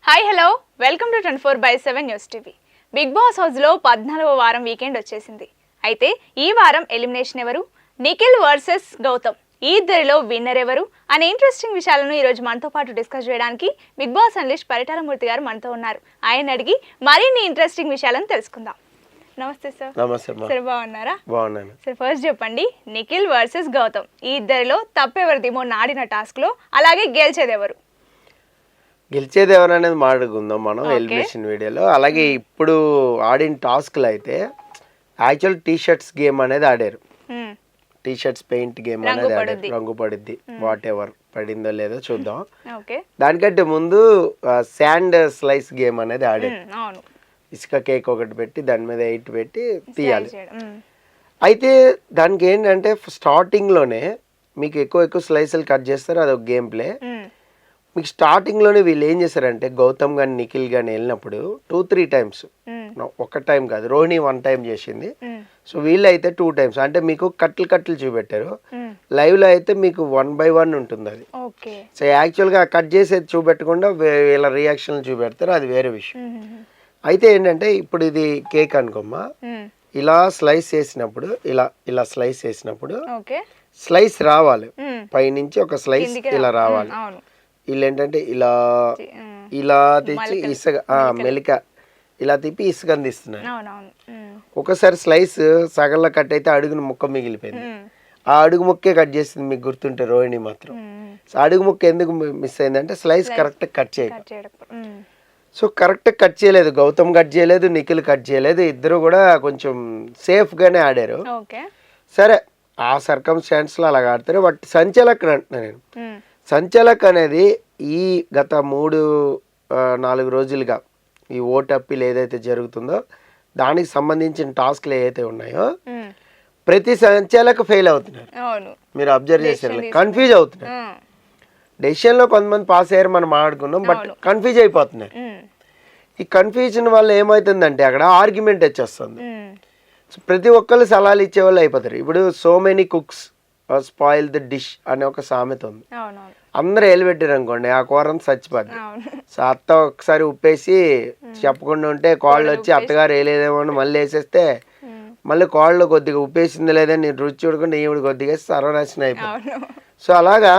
Hi hello welcome to 24/7 news TV. Bigg Boss హౌస్లో 14వ వారం వీకెండ్ వచ్చేసింది. అయితే ఈ వారం ఎలిమినేషన్ ఎవరు, నిఖిల్ వర్సెస్ గౌతమ్, ఈ ఇద్దరిలో విన్నర్ ఎవరు అనే ఇంట్రెస్టింగ్ విషయాలను ఈరోజు మనతో పాటు డిస్కస్ చేయడానికి బిగ్ బాస్ అనలిస్ట్ పరిటాలమూర్తి గారు మనతో ఉన్నారు. ఆయన అడిగి మరిన్ని ఇంట్రెస్టింగ్ విషయాలను తెలుసుకుందాం. నమస్తే సార్. నమస్తే సార్, బాగున్నారా? బాగున్నాను సార్. ఫస్ట్ చెప్పండి, నిఖిల్ వర్సెస్ గౌతమ్, ఈ ఇద్దరిలో తప్పెవరిది మొన్న ఆడిన టాస్క్లో, అలాగే గెలిచేది ఎవరు? గెలిచేది ఎవరు అనేది మాట్లాడుకుందాం మనం ఎలిమినేషన్ వీడియోలో. అలాగే ఇప్పుడు ఆడిన టాస్క్లు అయితే యాక్చువల్ టీ షర్ట్స్ గేమ్ అనేది ఆడారు. టీ షర్ట్స్ పెయింట్ గేమ్ అనేది ఆడారు. రంగు పడిద్ది, వాట్ ఎవర్ పడిందో లేదో చూద్దాం. దానికంటే ముందు శాండ్ స్లైస్ గేమ్ అనేది ఆడారు. ఇసుక కేక్ ఒకటి పెట్టి దాని మీద 8 పెట్టి తీయాలి. అయితే దానికి ఏంటంటే స్టార్టింగ్లోనే మీకు ఎక్కువ స్లైసులు కట్ చేస్తారు, అదొక గేమ్ ప్లే. మీకు స్టార్టింగ్లోనే వీళ్ళు ఏం చేశారంటే గౌతమ్ కానీ నిఖిల్ కానీ వెళ్ళినప్పుడు 2-3 టైమ్స్, ఒక టైం కాదు, రోహిణి 1 టైం చేసింది. సో వీళ్ళు అయితే 2 టైమ్స్, అంటే మీకు కట్లు చూపెట్టారు. లైవ్లో అయితే మీకు 1 by 1 ఉంటుంది అది. సో యాక్చువల్గా కట్ చేసేది చూపెట్టకుండా వీళ్ళ రియాక్షన్లు చూపెడతారు, అది వేరే విషయం. అయితే ఏంటంటే ఇప్పుడు ఇది కేక్ అనుకోమ్మా, ఇలా స్లైస్ చేసినప్పుడు ఇలా స్లైస్ చేసినప్పుడు స్లైస్ రావాలి, పైనుంచి ఒక స్లైస్ ఇలా రావాలి. వీళ్ళు ఏంటంటే ఇలా తెచ్చి ఇసుక మెలిక ఇలా తిప్పి ఇసుకని తీస్తున్నారు. ఒకసారి స్లైస్ సగంలో కట్ అయితే అడుగున ముక్క మిగిలిపోయింది. ఆ అడుగు ముక్కే కట్ చేసింది, మీకు గుర్తుంటే రోహిణి మాత్రం. సో అడుగు ముక్క ఎందుకు మిస్ అయిందంటే స్లైస్ కరెక్ట్ కట్ చేయలేదు. సో కరెక్ట్ కట్ చేయలేదు, గౌతమ్ కట్ చేయలేదు, నిఖిల్ కట్ చేయలేదు. ఇద్దరు కూడా కొంచెం సేఫ్గానే ఆడారు. సరే, ఆ సర్కమ్స్టాన్స్లో అలాగ ఆడతారు. బట్ సంచలక్ అంటున్నా నేను, సంచలక్ అనేది ఈ గత 3-4 రోజులుగా ఈ ఓటప్పిలు ఏదైతే జరుగుతుందో దానికి సంబంధించిన టాస్క్లు ఏదైతే ఉన్నాయో ప్రతి సంచలక్ ఫెయిల్ అవుతున్నారు. మీరు అబ్జర్వ్ చేశారు, కన్ఫ్యూజ్ అవుతున్నారు. డెసిషన్లో కొంతమంది పాస్ అయ్యారు మనం ఆడుకున్నాం, బట్ కన్ఫ్యూజ్ అయిపోతున్నారు. ఈ కన్ఫ్యూజన్ వల్ల ఏమవుతుందంటే అక్కడ ఆర్గ్యుమెంట్ వచ్చేస్తుంది. ప్రతి ఒక్కళ్ళు సలహాలు ఇచ్చే వాళ్ళు అయిపోతారు. ఇప్పుడు so many cooks spoil the dish అనే ఒక సామెత ఉంది. అందరూ ఎలిపెట్టారు అనుకోండి, ఆ కూరని చచ్చిపోద్ది. సో అత్త ఒకసారి ఉప్పేసి చెప్పకుండా ఉంటే కోళ్ళు వచ్చి అత్తగారు వేయలేదేమో అని మళ్ళీ వేసేస్తే మళ్ళీ కోళ్ళు కొద్దిగా ఉప్పేసింది లేదని నేను రుచి చూడకుండా ఈవిడ కొద్దిగా సర్వనాశనం అయిపోయింది. సో అలాగా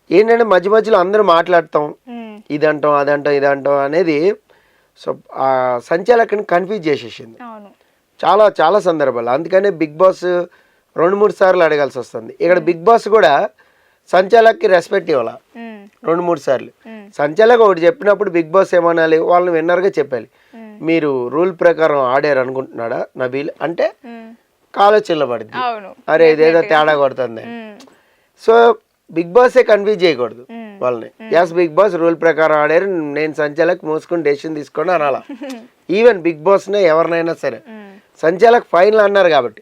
ఏంటంటే మధ్యలో అందరూ మాట్లాడతాం, ఇదంటాం ఇదంటాం అనేది. సో ఆ సంచాలకుని కన్ఫ్యూజ్ చేసేసింది చాలా సందర్భాలు. అందుకనే బిగ్ బాస్ 2-3 సార్లు అడగాల్సి వస్తుంది. ఇక్కడ బిగ్ బాస్ కూడా సంచాలక్కి రెస్పెక్ట్ ఇవ్వాల 2-3 సార్లు. సంచాలక్ ఒకటి చెప్పినప్పుడు బిగ్ బాస్ ఏమనాలి, వాళ్ళని విన్నర్గా చెప్పాలి. మీరు రూల్ ప్రకారం ఆడారు అనుకుంటున్నాడా నబీల్ అంటే కాలో చిల్లబడింది, అరే ఇదేదో తేడా కొడుతుంది. సో బిగ్ బాసే కన్ఫ్యూజ్ చేయకూడదు వాళ్ళని. యాస్ బిగ్ బాస్ రూల్ ప్రకారం ఆడారు, నేను సంచాలక్ మూసుకుని డెసిషన్ తీసుకోండి అనాలా. ఈవెన్ బిగ్ బాస్నే ఎవరినైనా సరే సంచాలక్ ఫైనల్ అన్నారు కాబట్టి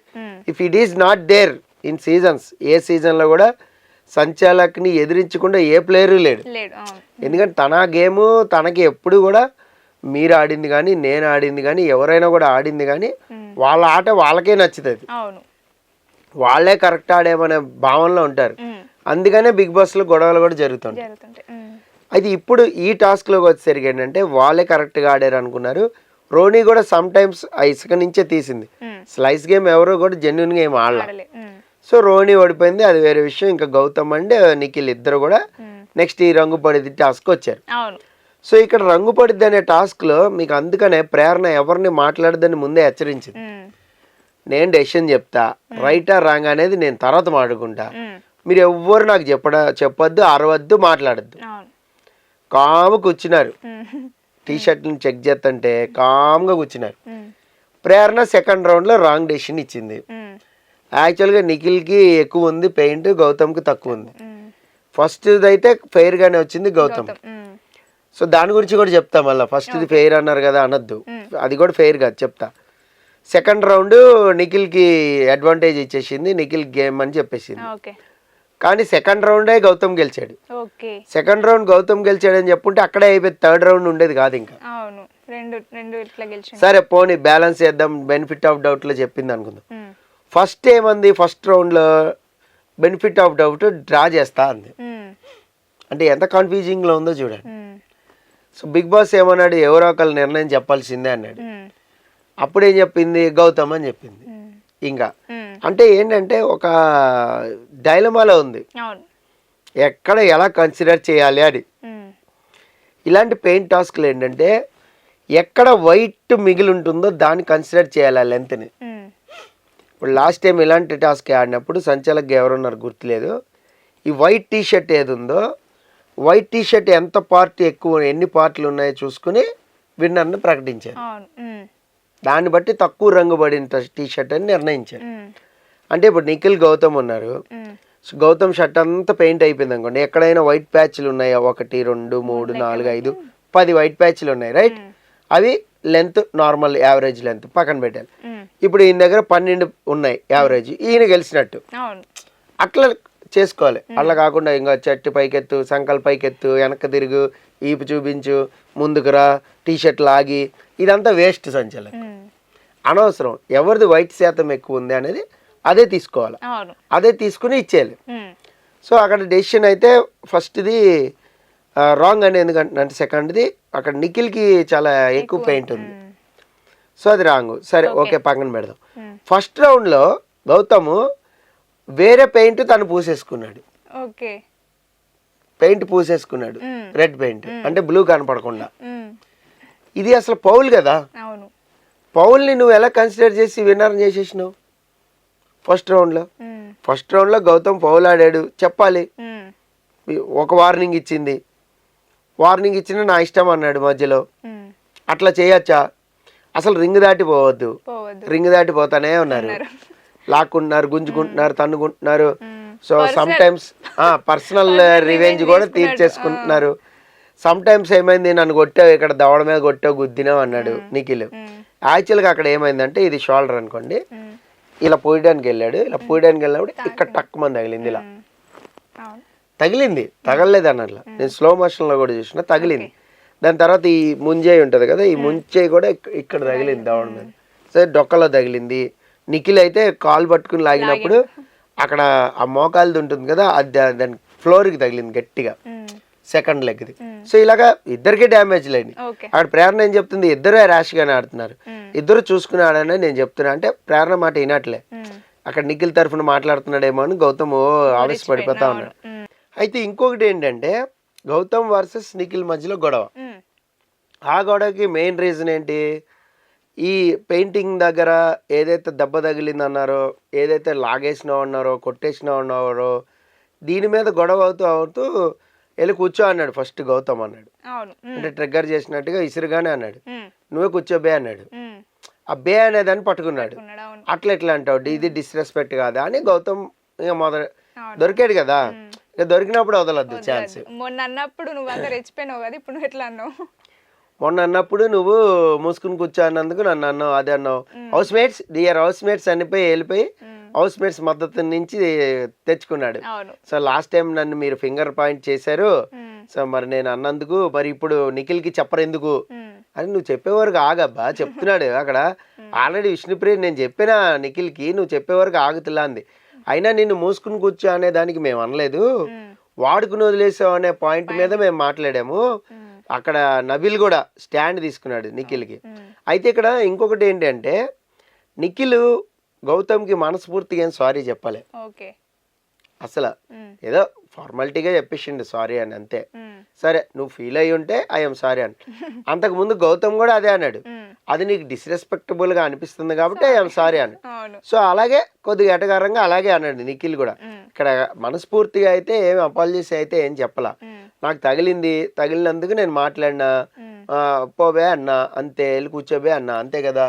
if it is not there in seasons, ఏ సీజన్లో కూడా సంచాలక్ని ఎదిరించకుండా ఏ ప్లేయరు లేడు. ఎందుకంటే తన గేము తనకి ఎప్పుడు కూడా మీరు ఆడింది కానీ నేను ఆడింది కానీ ఎవరైనా కూడా ఆడింది కానీ వాళ్ళ ఆట వాళ్ళకే నచ్చుతుంది, వాళ్ళే కరెక్ట్ ఆడేమనే భావనలో ఉంటారు. అందుకనే బిగ్ బాస్లో గొడవలు కూడా జరుగుతుంటాయి. అయితే ఇప్పుడు ఈ టాస్క్లోకి వచ్చేసరికి ఏంటంటే వాళ్ళే కరెక్ట్గా ఆడారు అనుకున్నారు. రోహిణి కూడా సమ్ టైమ్స్ ఆ ఇసుక నుంచే తీసింది. స్లైస్ గేమ్ ఎవరో కూడా జెన్యున్గా ఏం ఆడలే. సో రోహిణి ఓడిపోయింది, అది వేరే విషయం. ఇంకా గౌతమ్ అండ్ నిఖిల్ ఇద్దరు కూడా నెక్స్ట్ ఈ రంగు పడిద్ది టాస్క్ వచ్చారు. సో ఇక్కడ రంగు పడిద్ది అనే టాస్క్లో మీకు అందుకనే ప్రేరణ ఎవరిని మాట్లాడదని ముందే హెచ్చరించింది. నేను డెసిషన్ చెప్తా, రైటా రాంగ్ అనేది నేను తర్వాత మాట్లాడుకుంటా, మీరు ఎవ్వరు నాకు చెప్పొద్దు, అరవద్దు, మాట్లాడద్దు. కామ్గా కూర్చున్నారు. టీ షర్ట్ని చెక్ చేస్తుంటే కామ్గా కూర్చున్నారు. ప్రేరణ సెకండ్ రౌండ్లో రాంగ్ డెసిషన్ ఇచ్చింది. యాక్చువల్గా నిఖిల్కి ఎక్కువ ఉంది పెయింట్, గౌతమ్కి తక్కువ ఉంది. ఫస్ట్ అయితే ఫెయిర్గానే వచ్చింది గౌతమ్. సో దాని గురించి కూడా చెప్తా మళ్ళీ. ఫస్ట్ది ఫెయిర్ అన్నారు కదా అనొద్దు, అది కూడా ఫెయిర్ కాదు చెప్తా. సెకండ్ రౌండ్ నిఖిల్కి అడ్వాంటేజ్ ఇచ్చేసింది, నిఖిల్ గేమ్ అని చెప్పేసింది. కానీ సెకండ్ రౌండే గౌతమ్ గెలిచాడు. సెకండ్ రౌండ్ గౌతమ్ గెలిచాడని చెప్పుంటే అక్కడే అయిపోయింది, థర్డ్ రౌండ్ ఉండేది కాదు ఇంకా. సరే పోనీ బ్యాలెన్స్ చేద్దాం, బెనిఫిట్ ఆఫ్ డౌట్ లో చెప్పింది అనుకుందాం. ఫస్ట్ ఏమంది, ఫస్ట్ రౌండ్ లో బెనిఫిట్ ఆఫ్ డౌట్ డ్రా చేస్తా అంది. అంటే ఎంత కన్ఫ్యూజింగ్ లో ఉందో చూడండి. సో బిగ్ బాస్ ఏమన్నాడు, ఎవరో ఒకళ్ళు నిర్ణయం చెప్పాల్సిందే అన్నాడు. అప్పుడు ఏం చెప్పింది, గౌతమ్ అని చెప్పింది. ఇంకా అంటే ఏంటంటే ఒక డైలమాలో ఉంది, ఎక్కడ ఎలా కన్సిడర్ చేయాలి అని. ఇలాంటి పెయింట్ టాస్క్లు ఏంటంటే ఎక్కడ వైట్ మిగిలి ఉంటుందో దాన్ని కన్సిడర్ చేయాలి ఆ లెంత్ని. ఇప్పుడు లాస్ట్ టైం ఇలాంటి టాస్క్ ఆడినప్పుడు సంచాలకుగా ఎవరున్నారు గుర్తులేదు, ఈ వైట్ టీ షర్ట్ ఏది ఉందో వైట్ టీ షర్ట్ ఎంత పార్ట్ ఎక్కువ ఎన్ని పార్ట్లు ఉన్నాయో చూసుకుని విన్నర్ని ప్రకటించారు. దాన్ని బట్టి తక్కువ రంగు పడిన టీ షర్ట్ అని నిర్ణయించారు. అంటే ఇప్పుడు నిఖిల్ గౌతమ్ ఉన్నారు, గౌతమ్ షర్ట్ అంతా పెయింట్ అయిపోయింది అనుకోండి, ఎక్కడైనా వైట్ ప్యాచ్లు ఉన్నాయి 1 2 3 4 5 10 వైట్ ప్యాచ్లు ఉన్నాయి రైట్, అవి లెంత్ నార్మల్ యావరేజ్ లెంత్ పక్కన పెట్టాలి. ఇప్పుడు ఈయన దగ్గర 12 ఉన్నాయి యావరేజ్, ఈయన గెలిచినట్టు అట్లా చేసుకోవాలి. అట్లా కాకుండా ఇంకా చెట్టు పైకెత్తు, సంకల్ పైకెత్తు, వెనక్కి తిరుగు, ఈపు చూపించు, ముందుకు రా, టీ షర్ట్ లాగి, ఇదంతా వేస్ట్ సంచలనం, అనవసరం. ఎవరిది వైట్ శాతం ఎక్కువ ఉంది అనేది అదే తీసుకోవాలి, అదే తీసుకుని ఇచ్చేయాలి. సో అక్కడ డెసిషన్ అయితే ఫస్ట్ది రాంగ్ అని ఎందుకంటే సెకండ్ది అక్కడ నిఖిల్కి చాలా ఎక్కువ పెయింట్ ఉంది, సో అది రాంగ్. సరే ఓకే పక్కన పెడదాం. ఫస్ట్ రౌండ్లో గౌతమ్ వేరే పెయింట్ తను పూసేసుకున్నాడు, పెయింట్ పూసేసుకున్నాడు రెడ్ పెయింట్, అంటే బ్లూ కనపడకుండా. ఇది అసలు పౌల్ కదా, పౌల్ని నువ్వు ఎలా కన్సిడర్ చేసి విన్నర్ చేసేసినావు ఫస్ట్ రౌండ్లో గౌతమ్ పౌల్ ఆడాడు, చెప్పాలి. ఒక వార్నింగ్ ఇచ్చిన నా ఇష్టం అన్నాడు మధ్యలో, అట్లా చేయొచ్చా? అసలు రింగ్ దాటి పోవద్దు, రింగ్ దాటి పోతానే ఉన్నారు, లాక్కుంటున్నారు, గుంజుకుంటున్నారు, తన్నుకుంటున్నారు. So sometimes personal revenge కూడా తీర్చేసుకుంటున్నారు. సమ్ టైమ్స్ ఏమైంది, నన్ను కొట్టావు, ఇక్కడ దవడ మీద కొట్టావు, గుద్దినావు అన్నాడు నిఖిల్. యాక్చువల్గా అక్కడ ఏమైందంటే ఇది షోల్డర్ అనుకోండి, ఇలా పోయడానికి వెళ్ళాడు, ఇలా పోయడానికి వెళ్ళినప్పుడు ఇక్కడ టక్ మంది తగిలింది, ఇలా తగిలింది, తగలలేదు అన్నట్ల. నేను స్లో మోషన్లో కూడా చూసిన తగిలింది. దాని తర్వాత ఈ ముంజేయి ఉంటుంది కదా, ఈ ముంజేయి కూడా ఇక్కడ తగిలింది దవడ మీద, సరే డొక్కలో తగిలింది. నిఖిల్ అయితే కాలు పట్టుకుని లాగినప్పుడు అక్కడ ఆ మోకాలది ఉంటుంది కదా, అది దాని ఫ్లోర్కి తగిలింది గట్టిగా, సెకండ్ లెగ్ది. సో ఇలాగా ఇద్దరికే డ్యామేజ్ లేని. అక్కడ ప్రేరణ ఏం చెప్తుంది, ఇద్దరు ర్యాష్గానే ఆడుతున్నారు, ఇద్దరు చూసుకుని ఆడని నేను చెప్తున్నా. అంటే ప్రేరణ మాట వినట్లే, అక్కడ నిఖిల్ తరఫున మాట్లాడుతున్నాడేమో అని గౌతమ్ ఆవేశపడిపోతా ఉన్నాడు. అయితే ఇంకొకటి ఏంటంటే గౌతమ్ వర్సెస్ నిఖిల్ మధ్యలో గొడవ. ఆ గొడవకి మెయిన్ రీజన్ ఏంటి, ఈ పెయింటింగ్ దగ్గర ఏదైతే దెబ్బ తగిలింది అన్నారో, ఏదైతే లాగేసినా ఉన్నారో, కొట్టేసినా ఉన్నారో, దీని మీద గొడవ అవుతూ వెళ్ళి కూర్చో అన్నాడు ఫస్ట్ గౌతమ్ అన్నాడు. అంటే ట్రిగ్గర్ చేసినట్టుగా ఇసురుగానే అన్నాడు, నువ్వే కూర్చోబే అన్నాడు. ఆ బే అనేదాన్ని పట్టుకున్నాడు. అట్లా ఎట్లా అంటావు, ఇది డిస్రెస్పెక్ట్ కాదా అని గౌతమ్ ఇక దొరికాడు కదా, ఇక దొరికినప్పుడు వదలొద్దు ఛాన్స్. మొన్న అన్నప్పుడు నువ్వు అంతా రెచ్చిపోయినావు కదా, ఇప్పుడు నువ్వు ఎట్లా అన్నావు? మొన్న అన్నప్పుడు నువ్వు మూసుకుని కూర్చో అన్నందుకు నన్ను అన్నావు, అదే అన్నావు. Housemates dear housemates అనిపోయి వెళ్ళిపోయి హౌస్ మేట్స్ మద్దతు నుంచి తెచ్చుకున్నాడు. సో లాస్ట్ టైం నన్ను మీరు ఫింగర్ పాయింట్ చేశారు, సో మరి నేను అన్నందుకు మరి ఇప్పుడు నిఖిల్కి చెప్పరెందుకు అని నువ్వు చెప్పేవరకు ఆగబ్బా చెప్తున్నాడు. అక్కడ ఆల్రెడీ విష్ణుప్రియ నేను చెప్పినా నిఖిల్కి, నువ్వు చెప్పేవరకు ఆగుతులా అంది. అయినా నిన్ను మూసుకుని కూర్చో అనే దానికి మేము అనలేదు, వాడుకుని వదిలేసావు అనే పాయింట్ మీద మేము మాట్లాడాము. అక్కడ నబిల్ కూడా స్టాండ్ తీసుకున్నాడు నిఖిల్కి. అయితే ఇక్కడ ఇంకొకటి ఏంటంటే నిఖిల్ గౌతమ్కి మనస్ఫూర్తిగా ఏం సారీ చెప్పలే, అసలు ఏదో ఫార్మాలిటీగా చెప్పేసిండు సారీ అని అంతే. సరే నువ్వు ఫీల్ అయ్యి ఉంటే ఐఎమ్ సారీ అని. అంతకు ముందు గౌతమ్ కూడా అదే అన్నాడు, అది నీకు డిస్రెస్పెక్టబుల్ గా అనిపిస్తుంది కాబట్టి ఐఎమ్ సారీ అని. సో అలాగే కొద్దిగా ఎటగారంగా అలాగే అన్నాడు నిఖిల్ కూడా. ఇక్కడ మనస్ఫూర్తిగా అయితే ఏం అపాలజీస్ అయితే ఏం చెప్పలా, నాకు తగిలినందుకు నేను మాట్లాడినా, పోబే అన్నా అంతే, వెళ్ళి కూర్చోబే అన్నా అంతే కదా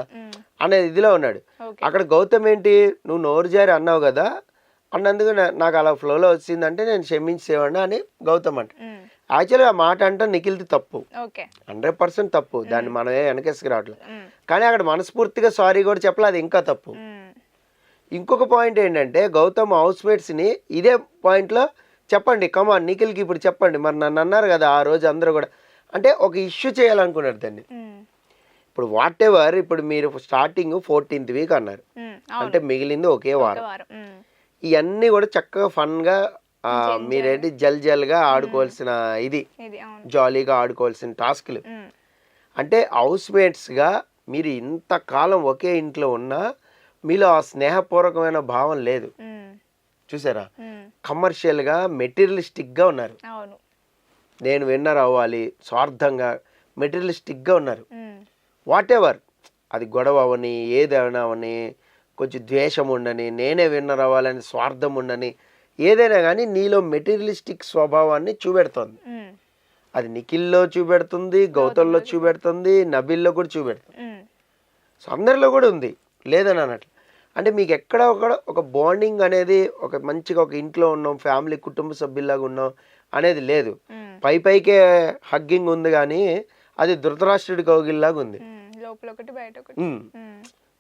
అనే ఇదిలో ఉన్నాడు. అక్కడ గౌతమ్ ఏంటి, నువ్వు నోరు జారి అన్నావు కదా, అన్నందుకు నాకు అలా ఫ్లోలో వచ్చిందంటే నేను క్షమించేవాడిని అని గౌతమ్ అంట. యాక్చువల్గా ఆ మాట అంటే నిఖిల్ది తప్పు, 100% తప్పు, దాన్ని మనమే వెనకేసుకు రావట్లేదు. కానీ అక్కడ మనస్ఫూర్తిగా సారీ కూడా చెప్పలే, అది ఇంకా తప్పు. ఇంకొక పాయింట్ ఏంటంటే గౌతమ్ హౌస్ మేట్స్ని ఇదే పాయింట్లో చెప్పండి, కమాన్ నిఖిల్కి ఇప్పుడు చెప్పండి, మరి నన్ను అన్నారు కదా ఆ రోజు అందరూ కూడా, అంటే ఒక ఇష్యూ చేయాలనుకున్నారు దాన్ని. ఇప్పుడు వాట్ ఎవర్, ఇప్పుడు మీరు స్టార్టింగ్ 14th వీక్ అన్నారు, అంటే మిగిలింది ఒకే వారం. ఇవన్నీ కూడా చక్కగా ఫన్గా మీరేంటి జల్గా ఆడుకోవాల్సిన ఇది ఇది అవును. జాలీగా ఆడుకోవాల్సిన టాస్క్లు. అంటే హౌస్ మేట్స్గా మీరు ఇంతకాలం ఒకే ఇంట్లో ఉన్నా మీలో ఆ స్నేహపూర్వకమైన భావం లేదు. చూసారా, కమర్షియల్గా మెటీరియలిస్టిక్గా ఉన్నారు. అవును. నేను విన్నర్ అవ్వాలి స్వార్థంగా మెటీరియలిస్టిక్గా ఉన్నారు. వాట్ ఎవర్, అది గొడవ అవని ఏదైనా అవని, కొంచెం ద్వేషం ఉండని, నేనే విన్నర్ అవ్వాలని స్వార్థం ఉండని, ఏదైనా కానీ నీలో మెటీరియలిస్టిక్ స్వభావాన్ని చూపెడుతోంది. అది నిఖిల్లో చూపెడుతుంది, గౌతమ్లో చూపెడుతుంది, నబిల్లో కూడా చూపెడుతుంది. సో అందరిలో కూడా ఉంది, లేదని అన్నట్లు. అంటే మీకు ఎక్కడ ఒక బాండింగ్ అనేది, ఒక మంచిగా ఒక ఇంట్లో ఉన్నాం, ఫ్యామిలీ కుటుంబ సభ్యుల్లాగా ఉన్నాం అనేది లేదు. పైకే హగ్గింగ్ ఉంది కానీ అది ధృతరాష్ట్రుడి కౌగిలిలాగా ఉంది. లోపల ఒకటి బయట ఒకటి.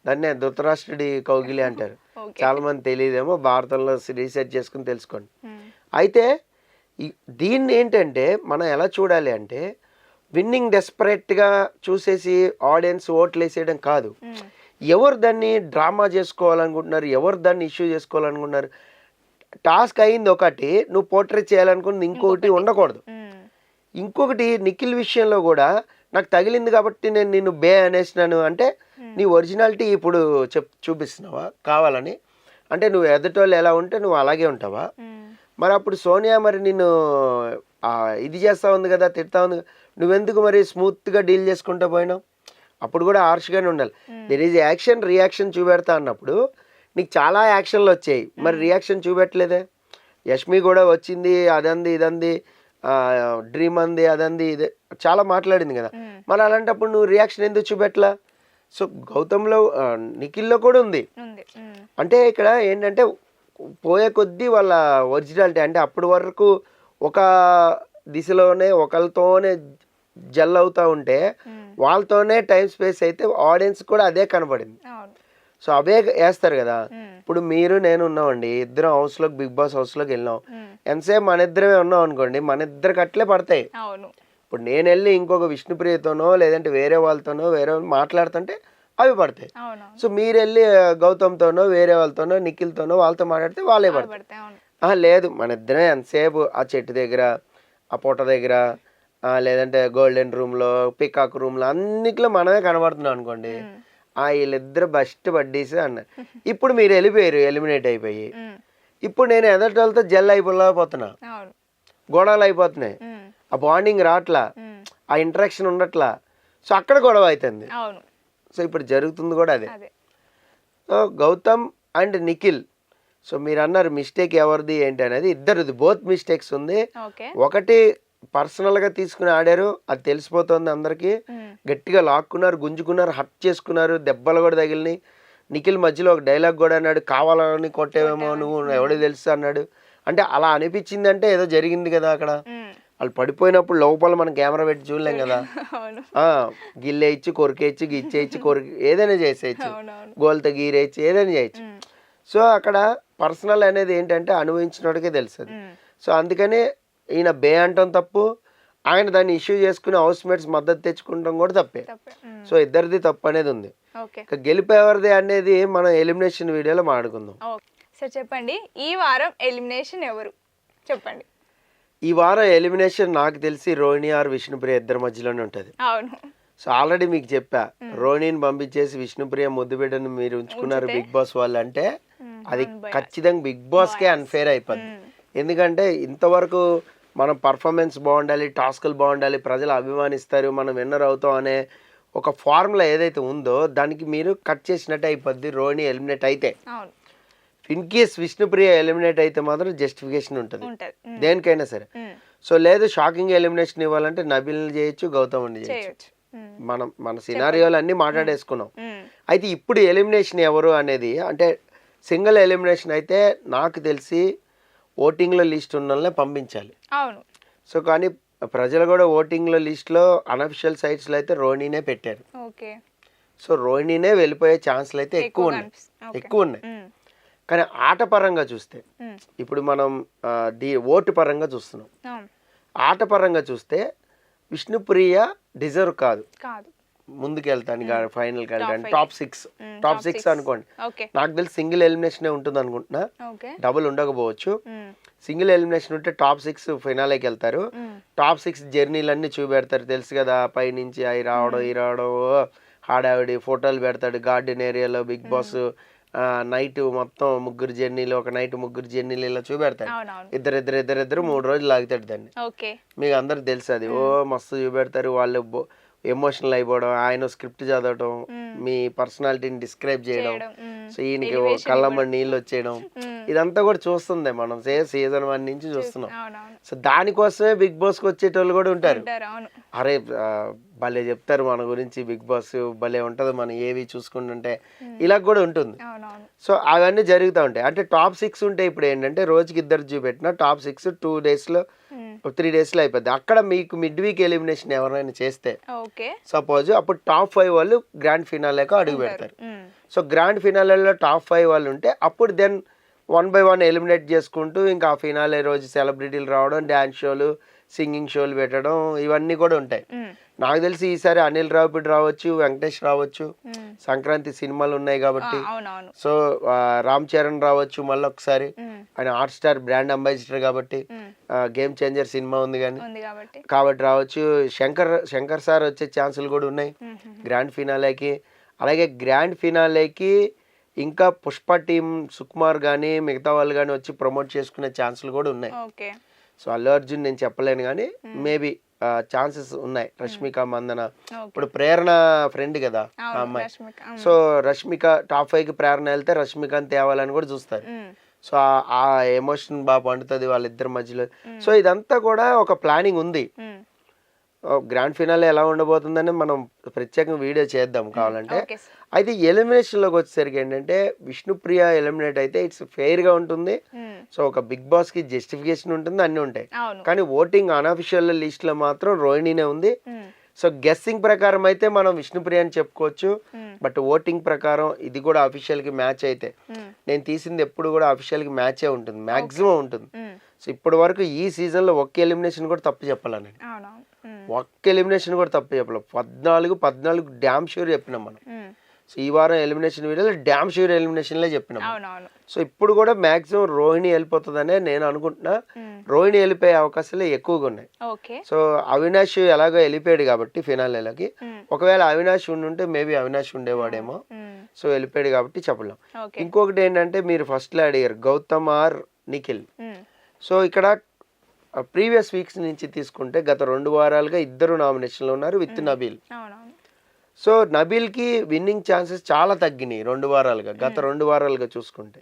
దాన్నే ధృతరాష్ట్రుడి కౌగిలి అంటారు. చాలా మంది తెలియదేమో, భారతంలో రీసెర్చ్ చేసుకుని తెలుసుకోండి. అయితే దీన్ని ఏంటంటే మనం ఎలా చూడాలి అంటే, విన్నింగ్ డెస్పరేట్గా చూసేసి ఆడియన్స్ ఓట్లు వేసేయడం కాదు. ఎవరు దాన్ని డ్రామా చేసుకోవాలనుకుంటున్నారు, ఎవరు దాన్ని ఇష్యూ చేసుకోవాలనుకుంటున్నారు. టాస్క్ అయింది ఒకటి, నువ్వు పోర్ట్రే చేయాలనుకున్నది ఇంకొకటి ఉండకూడదు. ఇంకొకటి నిఖిల్ విషయంలో కూడా నాకు తగిలింది కాబట్టి నేను నిన్ను బే అనేసినాను అంటే నీ ఒరిజినాలిటీ ఇప్పుడు చూపిస్తున్నావా కావాలని? అంటే నువ్వు ఎదుటోళ్ళు ఎలా ఉంటే నువ్వు అలాగే ఉంటావా? మరి అప్పుడు సోనియా మరి నిన్ను ఇది చేస్తా ఉంది కదా, తిడతా ఉంది, నువ్వెందుకు మరి స్మూత్గా డీల్ చేసుకుంటూ పోయినావు? అప్పుడు కూడా హార్ష్గానే ఉండాలి. దెర్ ఈజ్ యాక్షన్ రియాక్షన్ చూపెడతా అన్నప్పుడు నీకు చాలా యాక్షన్లు వచ్చాయి, మరి రియాక్షన్ చూపెట్టలేదే. యష్మి కూడా వచ్చింది, అదంది ఇదంది, డ్రీమ్ అంది, అదంది ఇదే చాలా మాట్లాడింది కదా, మరి అలాంటప్పుడు నువ్వు రియాక్షన్ ఎందుకు చూపెట్టలా? సో గౌతమ్లో నిఖిల్లో కూడా ఉంది. అంటే ఇక్కడ ఏంటంటే పోయే కొద్దీ వాళ్ళ ఒరిజినాలిటీ, అంటే అప్పటి వరకు ఒక దిశలోనే ఒకరితోనే జల్ అవుతూ ఉంటే వాళ్ళతోనే టైం స్పేస్ అయితే ఆడియన్స్ కూడా అదే కనపడింది. సో అవే వేస్తారు కదా. ఇప్పుడు మీరు నేను ఉన్నామండి, ఇద్దరం హౌస్లోకి, బిగ్ బాస్ హౌస్లోకి వెళ్ళినాం, ఎంతసేపు మన ఇద్దరమే ఉన్నాం అనుకోండి, మన ఇద్దరికి అట్లే పడతాయి. ఇప్పుడు నేను వెళ్ళి ఇంకొక విష్ణుప్రియతోనో లేదంటే వేరే వాళ్ళతోనో వేరే వాళ్ళు మాట్లాడుతుంటే అవి పడతాయి. సో మీరు వెళ్ళి గౌతమ్తోనో వేరే వాళ్ళతోనో నిఖిల్తోనో వాళ్ళతో మాట్లాడితే వాళ్ళే పడతాయి. లేదు, మన ఇద్దరే ఎంతసేపు ఆ చెట్టు దగ్గర, ఆ పొట్ట దగ్గర, లేదంటే గోల్డెన్ రూమ్లో, పికాక్ రూమ్లో అన్నిట్లో మనమే కనబడుతున్నాం అనుకోండి, వీళ్ళిద్దరు బెస్ట్ బడ్డీస్ అన్నారు. ఇప్పుడు మీరు వెళ్ళిపోయారు, ఎలిమినేట్ అయిపోయి, ఇప్పుడు నేను ఎదటి వాళ్ళతో జెల్ అయిపోలేకపోతున్నా, గొడవలు అయిపోతున్నాయి, ఆ బాండింగ్ రావట్లా, ఆ ఇంటరాక్షన్ ఉండట్లా. సో అక్కడ గొడవ అవుతుంది. సో ఇప్పుడు జరుగుతుంది కూడా అదే. So Gautam and Nikhil, so మీరు అన్నారు మిస్టేక్ ఎవరిది ఏంటి అనేది, ఇద్దరిది బోత్ మిస్టేక్స్ ఉంది. ఒకటి పర్సనల్గా తీసుకుని ఆడారు, అది తెలిసిపోతుంది అందరికీ. గట్టిగా లాక్కున్నారు, గుంజుకున్నారు, హట్ చేసుకున్నారు, దెబ్బలు కూడా తగిలినాయి. నిఖిల్ మధ్యలో ఒక డైలాగ్ కూడా అన్నాడు, కావాలని కొట్టేవేమో నువ్వు, ఎవడో తెలుసు అన్నాడు. అంటే అలా అనిపించింది అంటే ఏదో జరిగింది కదా అక్కడ. వాళ్ళు పడిపోయినప్పుడు లోపల మనం కెమెరా పెట్టి చూడలేం కదా. గిల్లేయచ్చు, కొరికేయచ్చు, గిచ్చేయచ్చు, ఏదైనా చేసేయచ్చు, గోల్తో గీరేయచ్చు, ఏదైనా చేయొచ్చు. సో అక్కడ పర్సనల్ అనేది ఏంటంటే అనుభవించినోడికే తెలుస్తుంది. సో అందుకనే ఈయన బే అంటాం తప్పు, ఆయన దాన్ని ఇష్యూ చేసుకుని హౌస్ మేట్స్ మద్దతు తెచ్చుకుంటాం కూడా తప్పే. సో ఇద్దరిది తప్పు అనేది ఉంది. గెలిపేవారిది అనేది మనం ఎలిమినేషన్ వీడియోలో మాట్లాడుకుందాం. సార్ చెప్పండి, ఈ వారం ఎలిమినేషన్ ఎవరు చెప్పండి. ఈ వారం ఎలిమినేషన్ నాకు తెలిసి రోహిణి ఆర్ విష్ణుప్రియ ఇద్దరి మధ్యలోనే ఉంటుంది. సో ఆల్రెడీ మీకు చెప్పా, రోహిణిని పంపించేసి విష్ణుప్రియ ముద్దుబిడ్డను మీరు ఉంచుకున్నారు బిగ్ బాస్ వాళ్ళు అంటే అది ఖచ్చితంగా బిగ్ బాస్కే అన్ఫేర్ అయిపోద్ది. ఎందుకంటే ఇంతవరకు మనం పర్ఫార్మెన్స్ బాగుండాలి, టాస్కులు బాగుండాలి, ప్రజలు అభిమానిస్తారు, మనం విన్నర్ అవుతాం అనే ఒక ఫార్ములా ఏదైతే ఉందో దానికి మీరు కట్ చేసినట్టు అయిపోద్ది రోహిణి ఎలిమినేట్ అయితే. ఇన్ కేస్ విష్ణుప్రియ ఎలిమినేట్ అయితే మాత్రం జస్టిఫికేషన్ ఉంటుంది దేనికైనా సరే. సో లేదు షాకింగ్ ఎలిమినేషన్ ఇవ్వాలంటే నబిల్ని చేయొచ్చు, గౌతమ్ని చేయొచ్చు. మన సినారియోలు అన్నీ మాట్లాడేసుకున్నాం. అయితే ఇప్పుడు ఎలిమినేషన్ ఎవరు అనేది, అంటే సింగిల్ ఎలిమినేషన్ అయితే నాకు తెలిసి ఓటింగ్లో లిస్ట్ ఉన్న వాళ్ళనే పంపించాలి. సో కానీ ప్రజలు కూడా ఓటింగ్లో లిస్ట్లో అనఫిషియల్ సైట్స్లో అయితే రోహిణినే పెట్టారు. సో రోహిణినే వెళ్ళిపోయే ఛాన్స్లు అయితే ఎక్కువ ఉన్నాయి. కానీ ఆట పరంగా చూస్తే, ఇప్పుడు మనం ఓటు పరంగా చూస్తున్నాం, ఆట పరంగా చూస్తే విష్ణుప్రియ డిజర్వ్ కాదు ముందుకెళ్తాను ఫైనల్ కానీ టాప్ సిక్స్ అనుకోండి. నాకు తెలిసి సింగిల్ ఎలిమినేషన్ ఉంటుంది అనుకుంటున్నా, డబుల్ ఉండకపోవచ్చు. సింగిల్ ఎలిమినేషన్ ఉంటే టాప్ 6 ఫినాలేకి వెళ్తారు. టాప్ 6 జర్నీలన్నీ చూపెడతారు, తెలుసు కదా, పైనుంచి అవి రావడం ఈ రావడం, హాడావిడి ఫోటోలు పెడతాడు గార్డెన్ ఏరియాలో బిగ్ బాస్. నైట్ మొత్తం 3 జర్నీలు, ఒక నైట్ 3 జర్నీలు ఇలా చూపెడతాడు. ఇద్దరు 3 రోజులు లాగుతాడు దాన్ని. మీకు అందరు తెలుసు అది. మస్తు చూపెడతారు. వాళ్ళు ఎమోషనల్ అయిపోవడం, ఆయన స్క్రిప్ట్ చదవడం, మీ పర్సనాలిటీని డిస్క్రైబ్ చేయడం, సో ఈయనకి కళ్ళమ్మ నీళ్ళు వచ్చేయడం, ఇదంతా కూడా చూస్తుంది మనం సీజన్ 1 నుంచి చూస్తున్నాం. సో దానికోసమే బిగ్ బాస్ కి వచ్చేటోళ్ళు కూడా ఉంటారు. అరే భలే చెప్తారు మన గురించి బిగ్ బాస్, భలే ఉంటది, మనం ఏవి చూసుకుంటుంటే ఇలా కూడా ఉంటుంది. సో అవన్నీ జరుగుతూ ఉంటాయి. అంటే టాప్ 6 ఉంటే ఇప్పుడు ఏంటంటే రోజుకి 2 చూపెట్టిన టాప్ 6 2 days లో 3 days లో అయిపోద్ది. అక్కడ మీకు మిడ్ వీక్ ఎలిమినేషన్ ఎవరైనా చేస్తే సపోజ్ అప్పుడు టాప్ 5 వాళ్ళు గ్రాండ్ ఫినాలేకు అడుగు పెడతారు. సో గ్రాండ్ ఫినాలేలో టాప్ 5 వాళ్ళు ఉంటే అప్పుడు దెన్ 1 by 1 ఎలిమినేట్ చేసుకుంటూ ఇంకా ఆ ఫినాలే రోజు సెలబ్రిటీలు రావడం, డ్యాన్స్ షోలు, సింగింగ్ షోలు పెట్టడం, ఇవన్నీ కూడా ఉంటాయి. నాకు తెలిసి ఈసారి అనిల్ రావిపూడి రావచ్చు, వెంకటేష్ రావచ్చు, సంక్రాంతి సినిమాలు ఉన్నాయి కాబట్టి. సో రామ్ చరణ్ రావచ్చు మళ్ళీ ఒకసారి, ఆయన హాట్ స్టార్ బ్రాండ్ అంబాసిడర్ కాబట్టి, గేమ్ చేంజర్ సినిమా ఉంది కాబట్టి రావచ్చు. శంకర్ సార్ వచ్చే ఛాన్సులు కూడా ఉన్నాయి గ్రాండ్ ఫినాలేకి. అలాగే గ్రాండ్ ఫినాలేకి ఇంకా పుష్ప టీం సుకుమార్ కానీ మిగతా వాళ్ళు కానీ వచ్చి ప్రమోట్ చేసుకునే ఛాన్సులు కూడా ఉన్నాయి. సో అల్లు అర్జున్ నేను చెప్పలేను కానీ మేబీ ఛాన్సెస్ ఉన్నాయి. రష్మిక మందన, ఇప్పుడు ప్రేరణ ఫ్రెండ్ కదా ఆ అమ్మాయి. సో రష్మిక టాప్ 5 కి ప్రేరణ వెళ్తే రష్మికని తేవాలని కూడా చూస్తారు. సో ఆ ఎమోషన్ బాగా పండుతుంది వాళ్ళిద్దరి మధ్యలో. సో ఇదంతా కూడా ఒక ప్లానింగ్ ఉంది. గ్రాండ్ ఫినాలే ఎలా ఉండబోతుందని మనం ప్రత్యేకంగా వీడియో చేద్దాం కావాలంటే. అయితే ఎలిమినేషన్లోకి వచ్చేసరికి ఏంటంటే విష్ణుప్రియ ఎలిమినేట్ అయితే ఇట్స్ ఫెయిర్గా ఉంటుంది. సో ఒక బిగ్ బాస్కి జస్టిఫికేషన్ ఉంటుంది, అన్నీ ఉంటాయి. కానీ ఓటింగ్ అన్అఫిషియల్ లిస్ట్లో మాత్రం రోహిణినే ఉంది. సో గెస్సింగ్ ప్రకారం అయితే మనం విష్ణుప్రియ అని చెప్పుకోవచ్చు. బట్ ఓటింగ్ ప్రకారం ఇది కూడా అఫీషియల్కి మ్యాచ్ అయితే, నేను తీసింది ఎప్పుడు కూడా అఫీషియల్కి మ్యాచే ఉంటుంది, మ్యాక్సిమం ఉంటుంది. సో ఇప్పటి వరకు ఈ సీజన్లో ఒక్క ఎలిమినేషన్ కూడా తప్పు చెప్పాలా నేను, ఒక్క ఎలిమినేషన్ కూడా తప్పు చెప్పలేం. 14 డ్యామ్ షూర్ చెప్పినాం మనం. సో ఈ వారం ఎలిమినేషన్ వీడియోలో డ్యామ్ షూర్ ఎలిమినేషన్లే చెప్పినాం. సో ఇప్పుడు కూడా మాక్సిమం రోహిణి వెళ్ళిపోతుందనే నేను అనుకుంటున్నా. రోహిణి వెళ్ళిపోయే అవకాశాలు ఎక్కువగా ఉన్నాయి. సో అవినాష్ ఎలాగో వెళ్ళిపోయాడు కాబట్టి ఫినాలేలోకి, ఒకవేళ అవినాష్ ఉండుంటే మేబీ అవినాష్ ఉండేవాడేమో. సో వెళ్ళిపోయాడు కాబట్టి చెప్పలేం. ఇంకొకటి ఏంటంటే మీరు ఫస్ట్ లో అడిగారు గౌతమ్ ఆర్ నిఖిల్. సో ఇక్కడ ప్రీవియస్ వీక్స్ నుంచి తీసుకుంటే గత 2 వారాలుగా 2 నామినేషన్లు ఉన్నారు విత్ నబీల్. సో నబీల్కి విన్నింగ్ ఛాన్సెస్ చాలా తగ్గినాయి 2 వారాలుగా, గత 2 వారాలుగా చూసుకుంటే.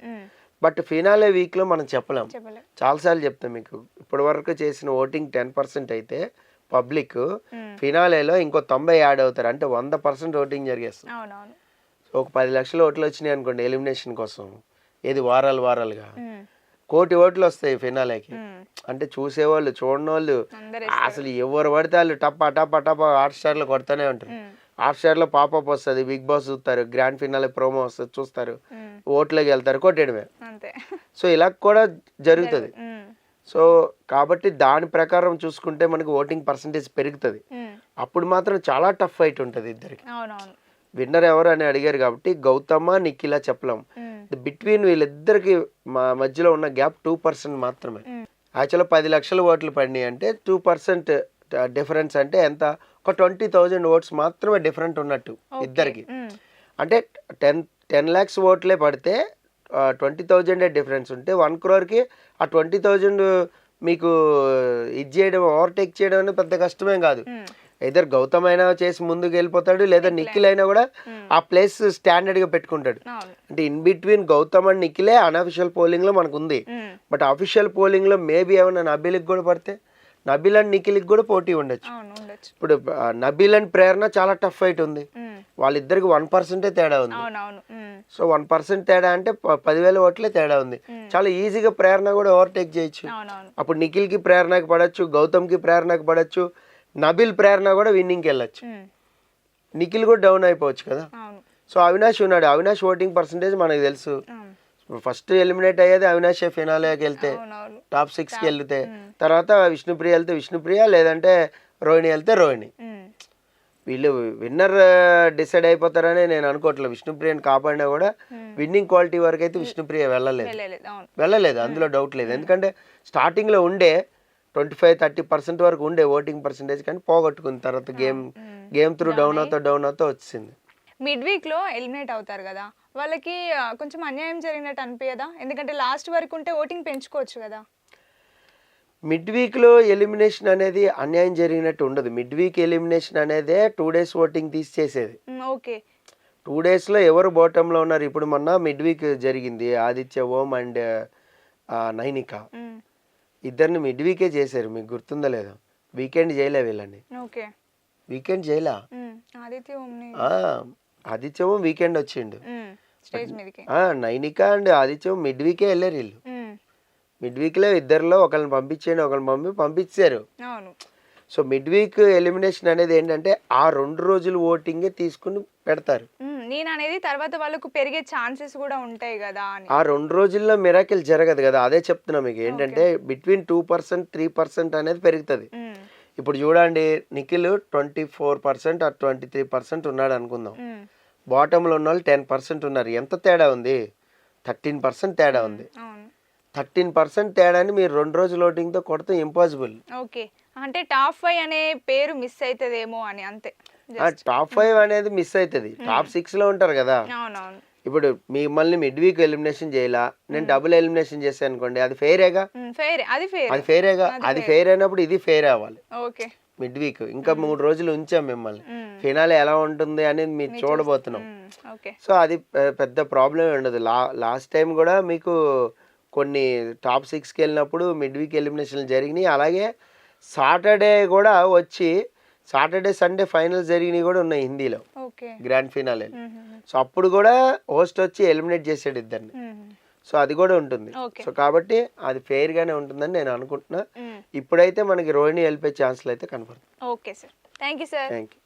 బట్ ఫినాలే వీక్లో మనం చెప్పలేం, చాలాసార్లు చెప్తాం మీకు. ఇప్పటి వరకు చేసిన ఓటింగ్ 10% అయితే పబ్లిక్ ఫినాలేలో ఇంకో 90 యాడ్ అవుతారు, అంటే 100% ఓటింగ్ జరిగేస్తుంది. సో ఒక 10 లక్షల ఓట్లు వచ్చినాయి అనుకోండి ఎలిమినేషన్ కోసం, ఏది వారాలుగా 1 కోటి ఓట్లు వస్తాయి ఫినాలేకి. అంటే చూసేవాళ్ళు చూడని వాళ్ళు అసలు ఎవరు పడితే వాళ్ళు టపా హాట్ స్టార్లో కొడతానే ఉంటారు. హాట్ స్టార్లో పాపప్ వస్తుంది, బిగ్ బాస్ చూస్తారు, గ్రాండ్ ఫినాలే ప్రోమో వస్తుంది చూస్తారు, ఓట్లోకి వెళ్తారు, కొట్టేయడమే. సో ఇలా కూడా జరుగుతుంది. సో కాబట్టి దాని ప్రకారం చూసుకుంటే మనకి ఓటింగ్ పర్సంటేజ్ పెరుగుతుంది. అప్పుడు మాత్రం చాలా టఫ్ ఫైట్ ఉంటుంది ఇద్దరికి. విన్నర్ ఎవరు అని అడిగారు కాబట్టి గౌతమ నిఖిల చెప్పలేం. బిట్వీన్ వీళ్ళిద్దరికి మధ్యలో ఉన్న గ్యాప్ 2% మాత్రమే. యాక్చువల్గా 10 లక్షల ఓట్లు పడినాయి అంటే 2% డిఫరెన్స్ అంటే ఎంత, ఒక 20,000 ఓట్స్ మాత్రమే డిఫరెంట్ ఉన్నట్టు ఇద్దరికి. అంటే 10 lakhs ఓట్లే పడితే 20,000 డిఫరెన్స్ ఉంటే 1 crore ఆ 20,000 మీకు ఇది చేయడం, ఓవర్టేక్ చేయడం అనేది పెద్ద కష్టమేం కాదు. ఇద్దరు గౌతమ్ అయినా చేసి ముందుకు వెళ్ళిపోతాడు, లేదా నిఖిల్ అయినా కూడా ఆ ప్లేస్ స్టాండర్డ్ గా పెట్టుకుంటాడు. అంటే ఇన్ బిట్వీన్ గౌతమ్ అండ్ నిఖిలే అన్అఫిషియల్ పోలింగ్ లో మనకు ఉంది. బట్ అఫీషియల్ పోలింగ్ లో మేబీ ఏమైనా నబీల్కి కూడా పడితే నబీల్ అండ్ నిఖిల్కి కూడా పోటీ ఉండొచ్చు. ఇప్పుడు నబీల్ అండ్ ప్రేరణ చాలా టఫ్ ఫైట్ ఉంది, వాళ్ళిద్దరికి 1% తేడా ఉంది. సో 1% తేడా అంటే 10,000 ఓట్లే తేడా ఉంది. చాలా ఈజీగా ప్రేరణ కూడా ఓవర్టేక్ చేయొచ్చు. అప్పుడు నిఖిల్ కి ప్రేరణకి పడచ్చు, గౌతమ్ కి ప్రేరణకి పడచ్చు, నబీల్ ప్రేరణ కూడా విన్నింగ్కి వెళ్ళొచ్చు, నిఖిల్ కూడా డౌన్ అయిపోవచ్చు కదా. సో అవినాష్ ఉన్నాడు, అవినాష్ ఓటింగ్ పర్సంటేజ్ మనకు తెలుసు. ఫస్ట్ ఎలిమినేట్ అయ్యేది అవినాష్ ఫినాలేకి వెళ్తే, టాప్ 6కి వెళ్తే, తర్వాత విష్ణుప్రియ వెళ్తే విష్ణుప్రియ, లేదంటే రోహిణి వెళ్తే రోహిణి. వీళ్ళు విన్నర్ డిసైడ్ అయిపోతారని నేను అనుకోవట్లేదు. విష్ణుప్రియని కాపాడినా కూడా విన్నింగ్ క్వాలిటీ వరకు అయితే విష్ణుప్రియ వెళ్ళలేదు, అందులో డౌట్ లేదు. ఎందుకంటే స్టార్టింగ్లో ఉండే 25-30% వరకు ఉండే ఓటింగ్ పర్సంటేజ్, కానీ పోగొట్టుకున్న తర్వాత గేమ్ త్రూ డౌన్ అవుతా వచ్చింది. మిడ్ వీక్ లో ఎలిమినేట్ అవుతారు కదా, వాళ్ళకి కొంచెం అన్యాయం జరిగినట్టు అనిపించదా? ఎందుకంటే లాస్ట్ వరకు ఉంటే ఓటింగ్ పెంచుకోవచ్చు కదా. మిడ్ వీక్లో ఎలిమినేషన్ అనేది అన్యాయం జరిగినట్టు ఉండదు. మిడ్ వీక్ ఎలిమినేషన్ అనేదే 2 days ఓటింగ్ తీసి చేసేది. ఓకే, 2 daysలో ఎవరు బాటంలో ఉన్నారు. ఇప్పుడు మొన్న మిడ్ వీక్ జరిగింది, ఆదిత్య ఓం అండ్ నైనిక ఇద్దరిని మిడ్ వీకే చేశారు. మీకు గుర్తుందా లేదా? వీకెండ్ చేయలే వీళ్ళని. ఓకే, వీకెండ్ చేయలే. ఆదిత్య ఓం వీకెండ్ వచ్చిండు, నైనిక అండ్ ఆదిత్య ఓం మిడ్ వీకే వెళ్ళారు. వీళ్ళు మిడ్ వీక్లో ఇద్దరిలో ఒకరిని పంపించారు. సో మిడ్ వీక్ ఎలిమినేషన్ అనేది ఏంటంటే ఆ 2 రోజులు ఓటింగే తీసుకుని పెడతారు. నేను అనేది తర్వాత వాళ్ళకు పెరిగే ఛాన్సెస్ కూడా ఉంటాయి కదా అని. ఆ 2 రోజుల్లో మిరాకిల్ జరగదు కదా, అదే చెప్తున్నా మీకు. ఏంటంటే బిట్వీన్ 2% 3% అనేది పెరుగుతుంది. ఇప్పుడు చూడండి, నిఖిల్ 24% ఆర్ 23% ఉన్నాడు అనుకుందాం. బాటంలో ఉన్న వాళ్ళు 10% ఉన్నారు. ఎంత తేడా ఉంది? 13% తేడా ఉంది. 13% తేడాని మీరు 2 రోజుల ఓటింగ్తో కొడితే ఇంపాసిబుల్. ఓకే, అంటే టాప్ 5 అనే పేరు మిస్ అవుతుందేమో అని, అంతే. టాప్ 5 అనేది మిస్ అవుతుంది. టాప్ 6లో ఉంటారు కదా. ఇప్పుడు మిమ్మల్ని మిడ్ వీక్ ఎలిమినేషన్ చేయాలా, నేను డబుల్ ఎలిమినేషన్ చేశాను అనుకోండి, అది ఫెయిరేగా. అది ఫెయిరేగా. అది ఫెయిర్ అయినప్పుడు ఇది ఫెయిర్ అవ్వాలి. మిడ్ వీక్ ఇంకా 3 రోజులు ఉంచాం మిమ్మల్ని, ఫినాలే ఎలా ఉంటుంది అనేది మీరు చూడబోతున్నాం. సో అది పెద్ద ప్రాబ్లం ఉండదు. లాస్ట్ టైం కూడా మీకు కొన్ని టాప్ 6కి వెళ్ళినప్పుడు మిడ్ వీక్ ఎలిమినేషన్లు జరిగినాయి. అలాగే సాటర్డే కూడా వచ్చి సాటర్డే సండే ఫైనల్స్ జరిగినవి కూడా ఉన్నాయి హిందీలో, గ్రాండ్ ఫినాలే. సో అప్పుడు కూడా హోస్ట్ వచ్చి ఎలిమినేట్ చేసాడు ఇద్దరిని. సో అది కూడా ఉంటుంది. సో కాబట్టి అది ఫెయిర్ గానే ఉంటుందని నేను అనుకుంటున్నా. ఇప్పుడైతే మనకి రోహిణి వెళ్ళిపోయే ఛాన్స్లు అయితే కనపడుతుంది. Okay sir, thank you sir. Thank you.